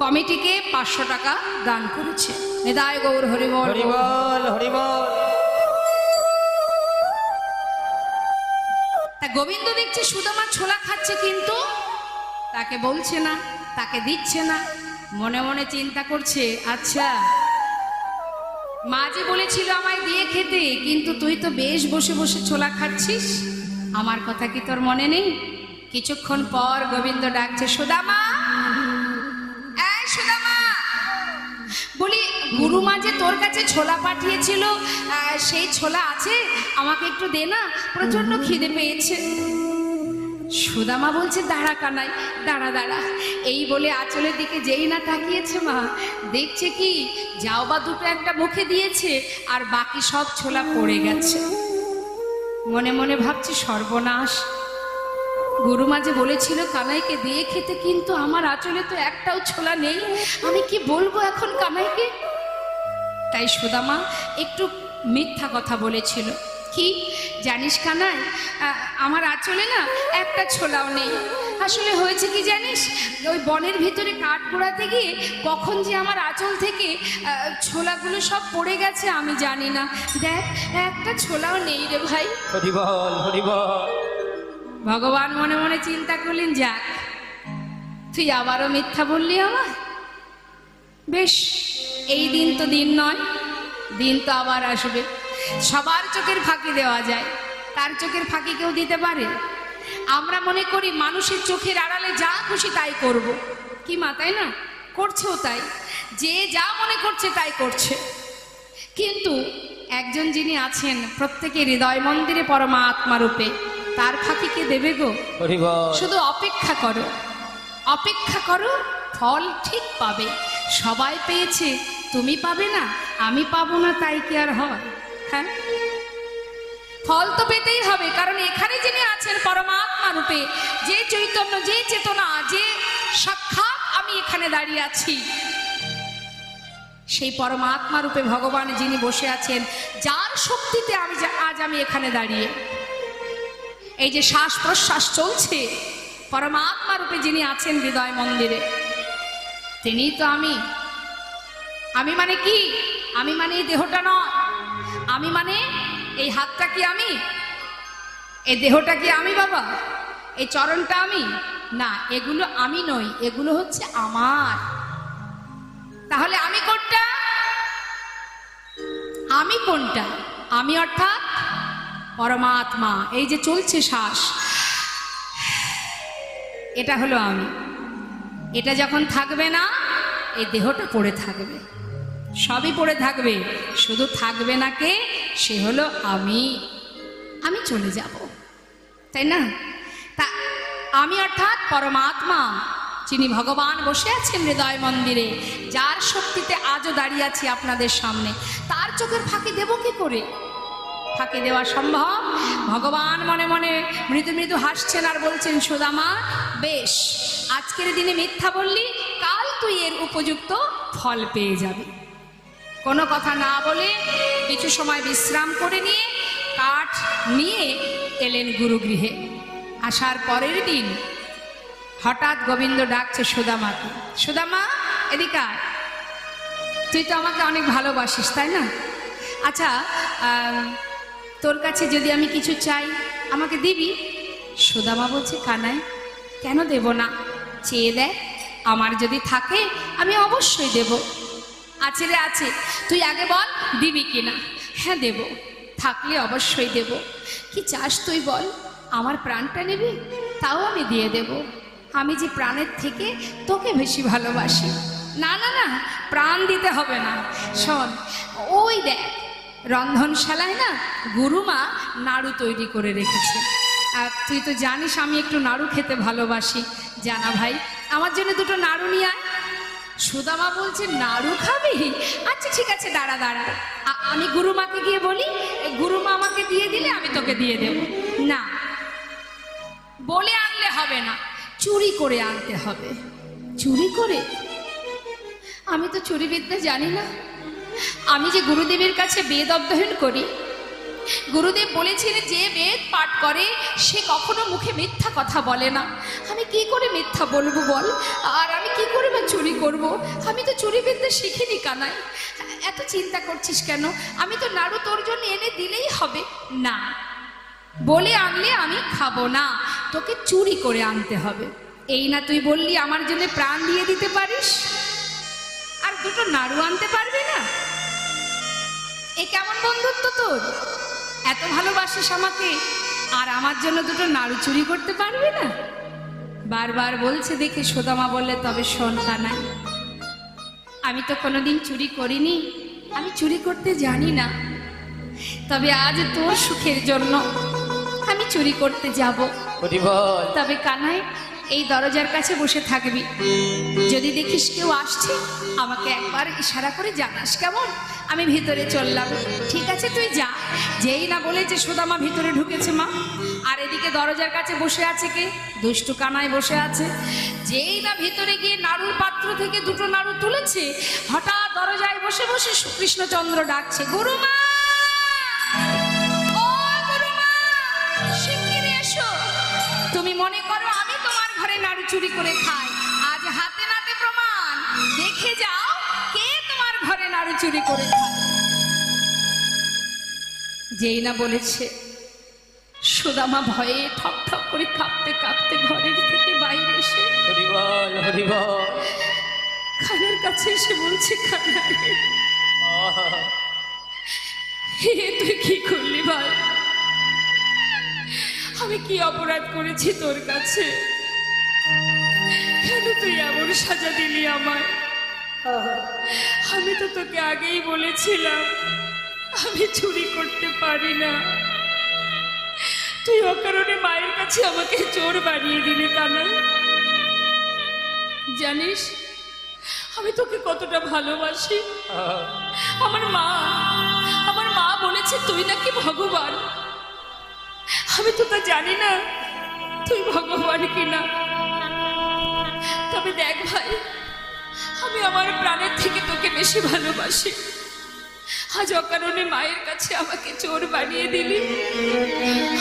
কমিটিকে 500 টাকা দান করেছে। নিতাই গৌর হরিবল হরিবল হরিবল। তা গোবিন্দ দেখছে সুদামা ছোলা খাচ্ছে, কিন্তু তাকে বলছে না, তাকে দিচ্ছে না। মনে মনে চিন্তা করছে, আচ্ছা মা যে বলেছিল আমায় দিয়ে খেতে, কিন্তু তুই তো বেশ বসে বসে ছোলা খাচ্ছিস, আমার কথা কি তোর মনে নেই? কিছুক্ষণ পর গোবিন্দ ডাকছে, সুদামা, এই সুদামা, বলি গুরুমা যে তোর কাছে ছোলা পাঠিয়েছিল, সেই ছোলা আছে, আমাকে একটু দে না, প্রচন্ড খিদে পেয়েছে। সুদামা বলছে, দাঁড়া কানাই, দাঁড়া দাঁড়া। এই বলে আঁচলের দিকে যেই না তাকিয়েছে মা, দেখছে কি যাও বা দুটো একটা মুখে দিয়েছে, আর বাকি সব ছোলা পড়ে গেছে। মনে মনে ভাবছে, সর্বনাশ, গুরুমা যে বলেছিল কানাইকে দিয়ে খেতে, কিন্তু আমার আঁচলে তো একটাও ছোলা নেই, আমি কি বলবো এখন কানাইকে? তাই সুদামা একটু মিথ্যা কথা বলেছিল। কি জানিস কানাই, আমার আঁচলে না একটা ছোলাও নেই। আসলে হয়েছে কি জানিস, ওই বনের ভিতরে কাঠ পোড়াতে গিয়ে কখন যে আমার আঁচল থেকে ছোলাগুলো সব পড়ে গেছে আমি জানি না। দেখ, একটা ছোলাও নেই রে ভাই। হরিবল হরিবল। ভগবান মনে মনে চিন্তা করলেন, যাক তুই আবারও মিথ্যা বললি আমার। বেশ, এই দিন তো দিন নয়, দিন তো আবার আসবে। সবার চোখের ফাঁকি দেওয়া যায়, তার চোখের ফাঁকি কেউ দিতে পারে? আমরা মনে করি মানুষের চোখের আড়ালে যা খুশি তাই করব, কি মা, তাই না? করছেও তাই, যে যা মনে করছে তাই করছে। কিন্তু একজন যিনি আছেন প্রত্যেকের হৃদয় মন্দিরে পরমাত্মা রূপে, তার ফাঁকি কে দেবে গো? শুধু অপেক্ষা করো, অপেক্ষা করো, ফল ঠিক পাবে। সবাই পেয়েছে, তুমি পাবে না, আমি পাবো না, তাই কি আর হয়? হ্যাঁ, ফল তো পেতেই হবে, কারণ এখানে যিনি আছেন পরমাত্মা রূপে, যে চৈতন্য, যে চেতনা, যে সাক্ষাৎ আমি এখানে দাঁড়িয়ে আছি, সেই পরমাত্মা রূপে ভগবান যিনি বসে আছেন, যার শক্তিতে আজ আমি এখানে দাঁড়িয়ে, এই যে শ্বাস প্রশ্বাস চলছে, পরমাত্মা রূপে যিনি আছেন হৃদয় মন্দিরে, তিনিই তো আমি। আমি মানে কি? আমি মানে এই দেহটা নয়। আমি মানে এই হাতটা কি আমি? এই দেহটা কি আমি বাবা? এই চরণটা আমি না, এগুলো আমি নই, এগুলো হচ্ছে আমার। তাহলে আমি কোনটা? আমি কোনটা? আমি অর্থাৎ পরমাত্মা। এই যে চলছে শ্বাস, এটা হলো আমি। এটা যখন থাকবে না, এই দেহটা পড়ে থাকবে, সবই পড়ে থাকবে, শুধু থাকবে না কে? সে হলো আমি। আমি চলে যাব, তাই না? তা আমি অর্থাৎ পরমাত্মা, যিনি ভগবান বসে আছেন হৃদয় মন্দিরে, যার শক্তিতে আজও দাঁড়িয়ে আছি আপনাদের সামনে, তার চোখের ফাঁকি দেব কি করে? ফাঁকি দেওয়া সম্ভব? ভগবান মনে মনে মৃদু মৃদু হাসছেন আর বলছেন, সুদামা, বেশ, আজকের দিনে মিথ্যা বললি, কাল তুই এর উপযুক্ত ফল পেয়ে যাবি। কোনো কথা না বলে কিছু সময় বিশ্রাম করে নিয়ে কাঠ নিয়ে এলেন গুরুগৃহে। আসার পরের দিন হঠাৎ গোবিন্দ ডাকছে সুদামাকে, সুদামা এদিকে আয়, তুই তো আমাকে অনেক ভালোবাসিস তাই না? আচ্ছা তোর কাছে যদি আমি কিছু চাই আমাকে দিবি? সুদামা বলছে, কানাই কেন দেব না, চেয়ে দেখ, আমার যদি থাকে আমি অবশ্যই দেব। আছে রে আছে, তুই আগে বল দিবি কিনা। হ্যাঁ দেব, থাকলে অবশ্যই দেব। কি চাস তুই বল, আমার প্রাণটা নেবি? তাও আমি দিয়ে দেব, আমি যে প্রাণের থেকে তোকে বেশি ভালোবাসি। না না না, প্রাণ দিতে হবে না, শোন ওই দেখ রন্ধনশালায় না গুরুমা নাড়ু তৈরি করে রেখেছে। আর তুই তো জানিস আমি একটু নাড়ু খেতে ভালোবাসি, জানা ভাই আমার জন্য দুটো নাড়ু নিয়ে আয়। সুদামা বলছে, নাড়ু খাবি? আচ্ছা ঠিক আছে, দাঁড়া দাঁড়া, আমি গুরুমাকে গিয়ে বলি, গুরুমা আমাকে দিয়ে দিলে আমি তোকে দিয়ে দেব। না, বলে আনলে হবে না, চুরি করে আনতে হবে। চুরি করে? আমি তো চুরি বিদ্যা জানি না। আমি যে গুরুদেবের কাছে বেদ অধ্যয়ন করি, গুরুদেব বলেছিলেন যে বেদ পাঠ করে সে কখনো মুখে মিথ্যা কথা বলে না। আমি কি করে মিথ্যা বলবো বল, আর আমি কি করে বা চুরি করব? আমি তো চুরি বিদ্যা শিখিনি কানাই। এত চিন্তা করছিস কেন? আমি তো নাড়ু তোর জন্য এনে দিলেই হবে। না, বলে আনলে আমি খাবো না, তোকে চুরি করে আনতে হবে। এই না তুই বললি আমার জন্য প্রাণ দিয়ে দিতে পারিস, আর দুটো নাড়ু আনতে পারবি না? এ কেমন বন্ধুত্ব তোর? এত ভালোবাসিস আমাকে, আর আমার জন্য দুটো নাড়ু চুরি করতে পারবি না? বারবার বলছে দেখে সুদামা বললে, তবে শোন কানাই, আমি তো কোনোদিন চুরি করিনি, আমি চুরি করতে জানি না, তবে আজ তোর সুখের জন্য আমি চুরি করতে যাব। তবে কানাই এই দরজার কাছে বসে থাকবি, যদি দেখিস কেউ আসছে আমাকে একবার ইশারা করে জানাস, কেমন? আমি ভিতরে চললাম। ঠিক আছে তুই যা। যেই না বলেছে সুদামা ভিতরে ঢুকেছে মা, আর এদিকে দরজার কাছে বসে আছে কে? দুষ্টু কানাই বসে আছে। যেই না ভিতরে গিয়ে নাড়ুর পাত্র থেকে দুটো নাড়ু তুলেছে, হঠাৎ দরজায় বসে বসে কৃষ্ণচন্দ্র ডাকছে, গুরুমা, ও গুরুমা, শিগগিরি এসো। তুমি মনে করো আমি তোমার ঘরে নাড়ু চুরি করে খাই? আজ হাতে নাতে প্রমাণ, দেখে যাও কে তোমার ঘরে নাড়ু চুরি করে খায়। যেই না বলেছে, সুদামা ভয়ে ঠক ঠক করে কাঁপতে কাঁপতে ঘরের থেকে বাইরে এসে খানের কাছে এসে বলছে, খানাই তুই কি করলি ভাই? আমি কি অপরাধ করেছি তোর কাছে? কেন তুই এমন সাজা দিলি আমায়? আমি তো তোকে আগেই বলেছিলাম আমি চুরি করতে পারি না, তুই অকারণে মায়ের কাছে আমাকে চোর বানিয়ে দিলি কানাই। জানিস আমি তোকে কতটা ভালোবাসি। আমার মা বলেছে তুই নাকি ভগবান। আমি তো তা জানি না তুই ভগবান কিনা। তবে দেখ ভাই, আমি আমার প্রাণের থেকে তোকে বেশি ভালোবাসি। আজ অকারণে মায়ের কাছে আমাকে চোর বানিয়ে দিলি,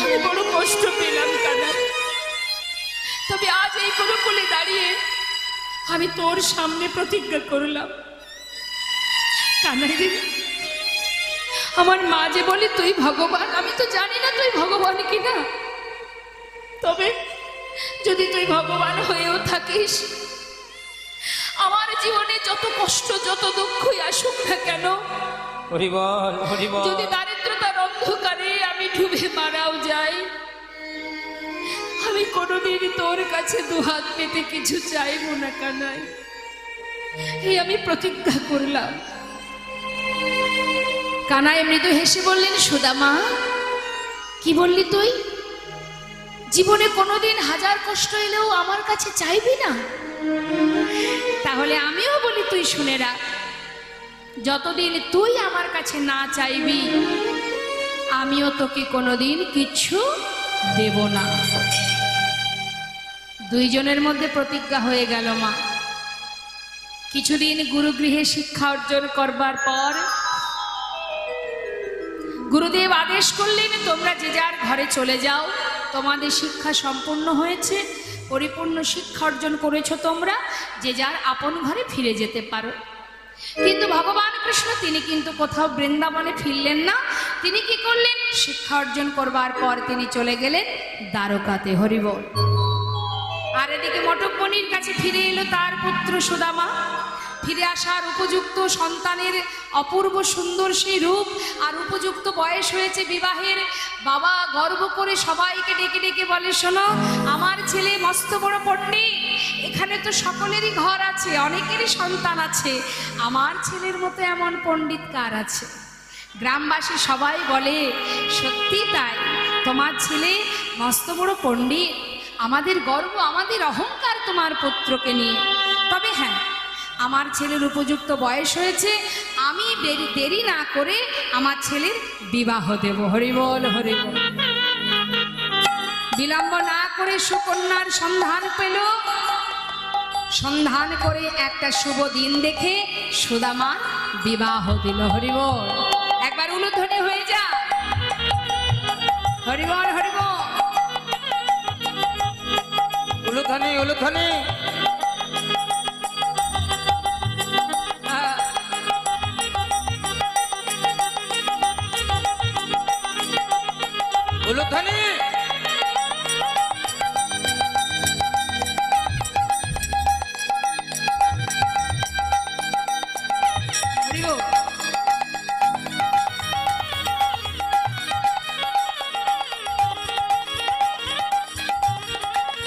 আমি বড় কষ্ট পেলাম কানাই। তবে আজ এই গুরুকুলে দাঁড়িয়ে আমি তোর সামনে প্রতিজ্ঞা করলাম, কানাই রে, আমার মা যে বলে তুই ভগবান, আমি তো জানি না তুই ভগবান কিনা। তবে যদি তুই ভগবান হয়েও থাকিস, আমার জীবনে যত কষ্ট যত দুঃখই আসুক না কেন, যদি দারিদ্রতার অন্ধকারে আমি ডুবে মারাও যাই, আমি কোনোদিন তোর কাছে দুহাত পেতে কিছু চাইবো না কানাই। এই আমি প্রতিজ্ঞা করলাম। কানাই মৃদু হেসে বললেন, সুদামা কি বললি তুই? জীবনে কোনোদিন হাজার কষ্ট এলেও আমার কাছে চাইবি না? তাহলে আমিও বলি তুই শুনে রাখ, যতদিন তুই আমার কাছে না চাইবি আমিও তোকে কোনোদিন কিছু দেব না। দুইজনের মধ্যে প্রতিজ্ঞা হয়ে গেল মা। কিছুদিন গুরুগৃহে শিক্ষা অর্জন করবার পর গুরুদেব আদেশ করলেন, তোমরা যে যার ঘরে চলে যাও, তোমাদের শিক্ষা সম্পূর্ণ হয়েছে, পরিপূর্ণ শিক্ষা অর্জন করেছো, তোমরা যে যার আপন ঘরে ফিরে যেতে পারো। কিন্তু ভগবান কৃষ্ণ তিনি কিন্তু কোথাও বৃন্দাবনে ফিরলেন না। তিনি কি করলেন? শিক্ষা অর্জন করবার পর তিনি চলে গেলেন দ্বারকাতে। হরিবল। আর এদিকে মটকমণির কাছে ফিরে এলো তার পুত্র সুদামা। ফিরে আসার উপযুক্ত সন্তানের অপূর্ব সুন্দর সেই রূপ আর উপযুক্ত বয়স হয়েছে বিবাহের। বাবা গর্ব করে সবাইকে ডেকে ডেকে বলে, শোনো, আমার ছেলে মস্ত বড় পণ্ডিত, এখানে তো সকলেরই ঘর আছে, অনেকেরই সন্তান আছে, আমার ছেলের মতো এমন পণ্ডিত কার আছে? গ্রামবাসী সবাই বলে, সত্যি তাই, তোমার ছেলে মস্ত বড় পণ্ডিত, আমাদের গর্ব, আমাদের অহংকার তোমার পুত্রকে নিয়ে। তবে হ্যাঁ, আমার ছেলের উপযুক্ত বয়স হয়েছে, আমি দেরি না করে আমার ছেলের বিবাহ দেব। হরিবল হরিবল। বিলম্ব না করে সুকন্যার সন্ধান পেল। সন্ধান করে একটা শুভ দিন দেখে সুদামার বিবাহ দিল। হরিবল। একবার উলুধ্বনি হয়ে যা। হরিবল হরিবল। উলুধ্বনি উলুধ্বনি। উলুধ্বনি। হরিবল।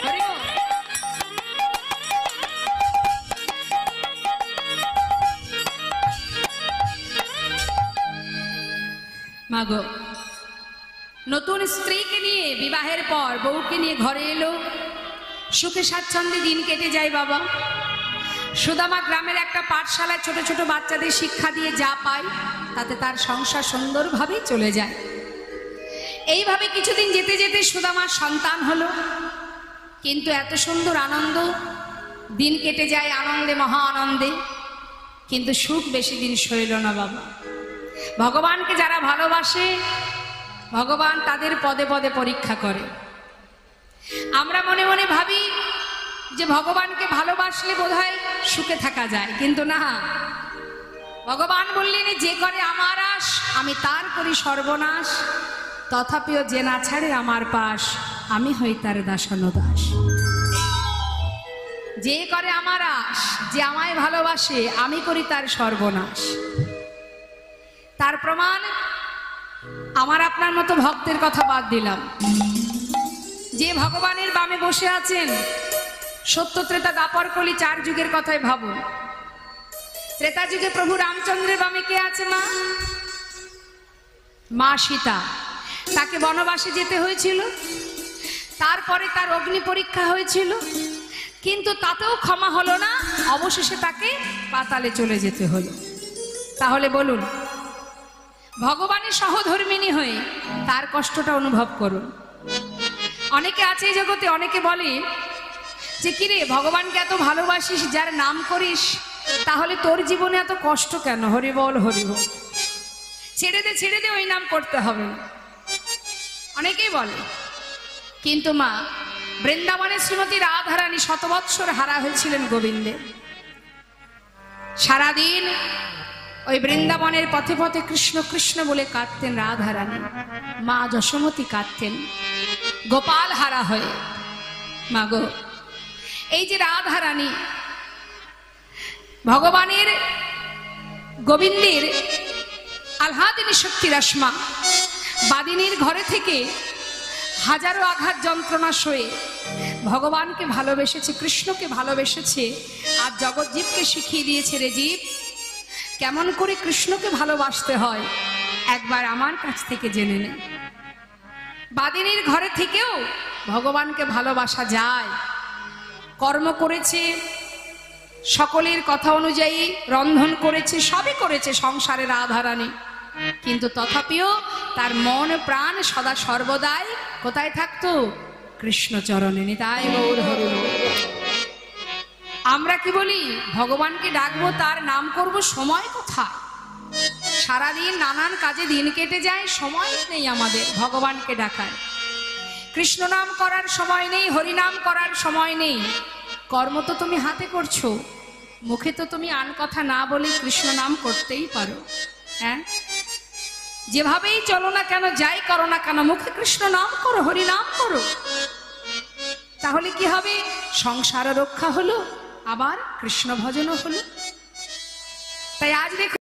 হরিবল। মাগো, নতুন স্ত্রীকে নিয়ে বিবাহের পর বউকে নিয়ে ঘরে এলো, সুখে স্বাচ্ছন্দ্যে দিন কেটে যায়। বাবা সুদামা গ্রামের একটা পাঠশালায় ছোট ছোট বাচ্চাদের শিক্ষা দিয়ে যা পায় তাতে তার সংসার সুন্দরভাবেই চলে যায়। এইভাবে কিছুদিন যেতে যেতে সুদামার সন্তান হলো। কিন্তু এত সুন্দর আনন্দ, দিন কেটে যায় আনন্দে, মহা আনন্দে, কিন্তু সুখ বেশি দিন সইল না। বাবা, ভগবানকে যারা ভালোবাসে ভগবান তাদের পদে পদে পরীক্ষা করে। আমরা মনে মনে ভাবি যে ভগবানকে ভালোবাসলে বোধহয় সুখে থাকা যায়, কিন্তু না। ভগবান বললেন, যে করে আমার আশ আমি তার করি সর্বনাশ, তথাপিও যে না ছাড়ে আমার পাশ আমি হই তার দাসানুদাস। যে করে আমার আশ, যে আমায় ভালোবাসে, আমি করি তার সর্বনাশ। তার প্রমাণ আমার আপনার মতো ভক্তের কথা বাদ দিলাম, যে ভগবানের বামে বসে আছেন। সত্য ত্রেতা দাপর কলি 4 যুগের কথাই ভাবুন। ত্রেতা যুগে প্রভু রামচন্দ্রের বামে কে আছে? মা সীতা। তাকে বনবাসে যেতে হয়েছিল, তারপরে তার অগ্নি পরীক্ষা হয়েছিল, কিন্তু তাতেও ক্ষমা হলো না, অবশেষে তাকে পাতালে চলে যেতে হলো। তাহলে বলুন, ভগবানের সহধর্মিণী হয়ে তার কষ্টটা অনুভব করুন। অনেকে আছে এই জগতে, অনেকে বলে যে কিরে ভগবানকে এত ভালোবাসিস, যার নাম করিস, তাহলে তোর জীবনে এত কষ্ট কেন? হরিবল হরিবল। ছেড়ে দে ছেড়ে দে, ওই নাম করতে হবে না, অনেকেই বলে। কিন্তু মা বৃন্দাবনের শ্রীমতী রাধারানী শতবৎসর হারা হয়েছিলেন গোবিন্দে। সারাদিন ওই বৃন্দাবনের পথে পথে কৃষ্ণ কৃষ্ণ বলে কাঁদতেন রাধারানী। মা যশোমতী কাঁদতেন গোপাল হারা হয়ে। মাগো, এই যে রাধারানী ভগবানের গোবিন্দের আহ্লাদিনী শক্তি রশ্মা, বাদিনীর ঘরে থেকে হাজারো আঘাত যন্ত্রণা সয়ে ভগবানকে ভালোবেসেছে, কৃষ্ণকে ভালোবেসেছে, আর জগৎজীবকে শিখিয়ে দিয়েছে, রে জীব, কেমন করে কৃষ্ণকে ভালোবাসতে হয় একবার আমার কাছ থেকে জেনে নে। বাদিনীর ঘরে থেকেও ভগবানকে ভালোবাসা যায়। কর্ম করেছে, সকলের কথা অনুযায়ী রন্ধন করেছে, সবই করেছে সংসারে রাধারানী, কিন্তু তথাপিও তার মন প্রাণ সদা সর্বদাই কোথায় থাকতো? কৃষ্ণচরণে। নিতাই গৌর হরি। আমরা কি বলি ভগবানকে ডাকবো, তার নাম করব, সময় কোথায়? সারাদিন নানান কাজে দিন কেটে যায়, সময় নেই আমাদের ভগবানকে ডাকার। কৃষ্ণ নাম করার সময় নেই, হরিনাম করার সময় নেই। কর্ম তো তুমি হাতে করছো, মুখে তো তুমি আন কথা না বলে কৃষ্ণ নাম করতেই পারো। হ্যাঁ, যেভাবেই চলো না কেন, যাই করো না কেন, মুখে কৃষ্ণ নাম করো, হরি নাম করো। তাহলে কি হবে? সংসার রক্ষা হলো, আবার কৃষ্ণ ভজনও হলো। তাই আজ দেখো